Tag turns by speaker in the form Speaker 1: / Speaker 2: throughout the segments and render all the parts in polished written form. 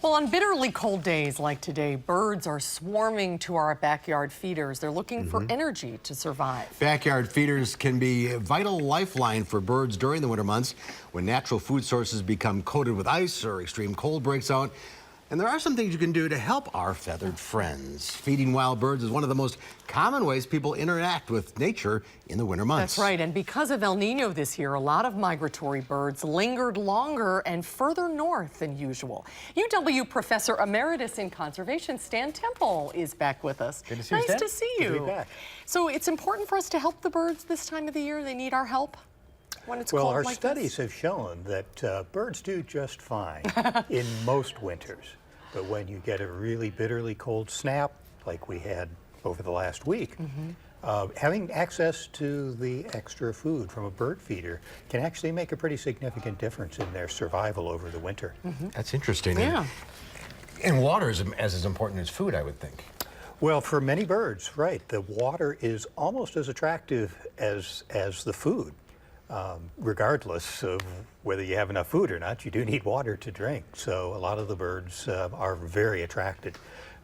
Speaker 1: Well, on bitterly cold days like today, birds are swarming to our backyard feeders. They're looking for energy to survive.
Speaker 2: Backyard feeders can be a vital lifeline for birds during the winter months when natural food sources become coated with ice or extreme cold breaks out. And there are some things you can do to help our feathered friends. Feeding wild birds is one of the most common ways people interact with nature in the winter months.
Speaker 1: That's right. And because of El Nino this year, a lot of migratory birds lingered longer and further north than usual. UW Professor Emeritus in Conservation Stan Temple is back with us.
Speaker 2: Good to see you,
Speaker 1: Nice
Speaker 2: Stan.
Speaker 1: to see
Speaker 3: Good to
Speaker 1: you.
Speaker 3: be back.
Speaker 1: So it's important for us to help the birds this time of the year. They need our help when it's
Speaker 3: Well,
Speaker 1: cold
Speaker 3: our
Speaker 1: like
Speaker 3: studies
Speaker 1: this.
Speaker 3: have shown that birds do just fine in most winters. But when you get a really bitterly cold snap, like we had over the last week, having access to the extra food from a bird feeder can actually make a pretty significant difference in their survival over the winter.
Speaker 2: That's interesting.
Speaker 1: Yeah.
Speaker 2: And water is as important as food, I would think.
Speaker 3: Well, for many birds, right, the water is almost as attractive as the food. Regardless of whether you have enough food or not, you do need water to drink. So a lot of the birds are very attracted.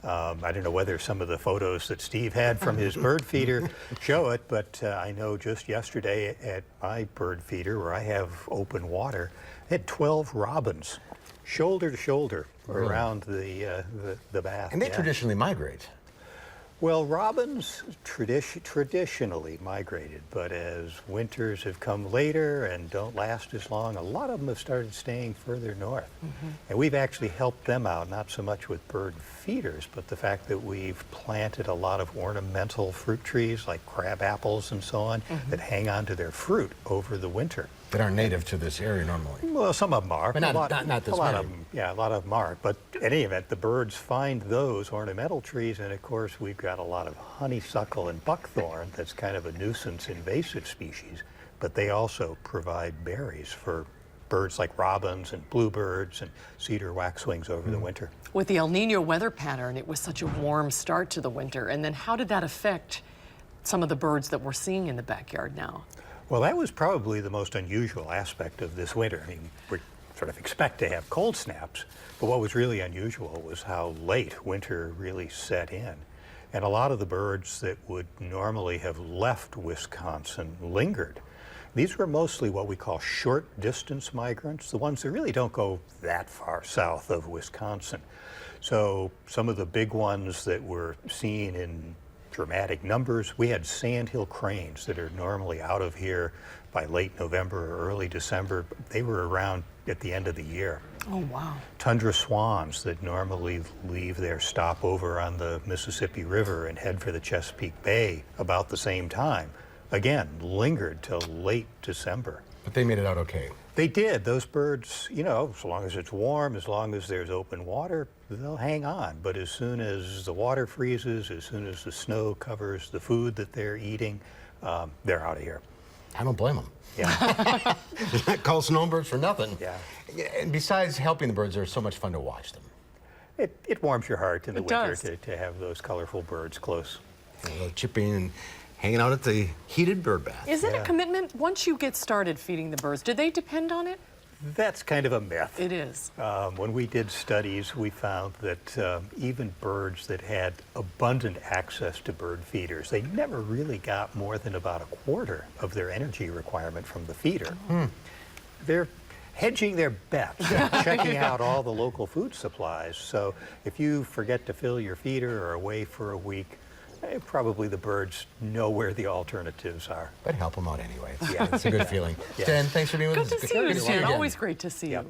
Speaker 3: I don't know whether some of the photos that Steve had from his bird feeder show it, but I know just yesterday at my bird feeder, where I have open water, I had 12 robins, shoulder to shoulder, around the bath.
Speaker 2: And they
Speaker 3: Yeah.
Speaker 2: traditionally migrate.
Speaker 3: Well, robins traditionally migrated, but as winters have come later and don't last as long, a lot of them have started staying further north. And we've actually helped them out, not so much with bird feeders, but the fact that we've planted a lot of ornamental fruit trees like crab apples and so on that hang on to their fruit over the winter.
Speaker 2: That are native to this area normally.
Speaker 3: Well, some of them are.
Speaker 2: But not this
Speaker 3: a lot
Speaker 2: many.
Speaker 3: of them, yeah, a lot of them are. But in any event, the birds find those ornamental trees, and of course we've got a lot of honeysuckle and buckthorn that's kind of a nuisance invasive species, but they also provide berries for birds like robins and bluebirds and cedar waxwings over the winter.
Speaker 1: With the El Nino weather pattern, it was such a warm start to the winter. And then how did that affect some of the birds that we're seeing in the backyard now?
Speaker 3: Well, that was probably the most unusual aspect of this winter. I mean, we sort of expect to have cold snaps, but what was really unusual was how late winter really set in. And a lot of the birds that would normally have left Wisconsin lingered. These were mostly what we call short distance migrants, the ones that really don't go that far south of Wisconsin. So some of the big ones that were seen in dramatic numbers. We had sandhill cranes that are normally out of here by late November or early December. They were around at the end of the year.
Speaker 1: Oh, wow.
Speaker 3: Tundra swans that normally leave their stopover on the Mississippi River and head for the Chesapeake Bay about the same time, again, lingered till late December.
Speaker 2: But they made it out okay.
Speaker 3: They did. Those birds, you know, as long as it's warm, as long as there's open water, they'll hang on. But as soon as the water freezes, as soon as the snow covers the food that they're eating, they're out of here.
Speaker 2: I don't blame them.
Speaker 3: Yeah.
Speaker 2: They're not called snowbirds for nothing.
Speaker 3: Yeah.
Speaker 2: And besides helping the birds, they're so much fun to watch them.
Speaker 3: It warms your heart in the
Speaker 1: It
Speaker 3: winter
Speaker 1: does.
Speaker 3: to have those colorful birds close.
Speaker 2: A little chipping and hanging out at the heated bird bath.
Speaker 1: Is it a
Speaker 3: Yeah.
Speaker 1: commitment once you get started feeding the birds? Do they depend on it?
Speaker 3: That's kind of a myth.
Speaker 1: It is.
Speaker 3: When we did studies, we found that even birds that had abundant access to bird feeders, they never really got more than about a quarter of their energy requirement from the feeder. They're hedging their bets, checking out all the local food supplies. So if you forget to fill your feeder or are away for a week, probably the birds know where the alternatives are.
Speaker 2: But help them out anyway.
Speaker 3: Yeah.
Speaker 2: It's a good feeling.
Speaker 3: Yeah.
Speaker 2: Stan, thanks for being with
Speaker 1: Good
Speaker 2: us.
Speaker 1: to see you, Stan.
Speaker 2: again.
Speaker 1: Always great to see you.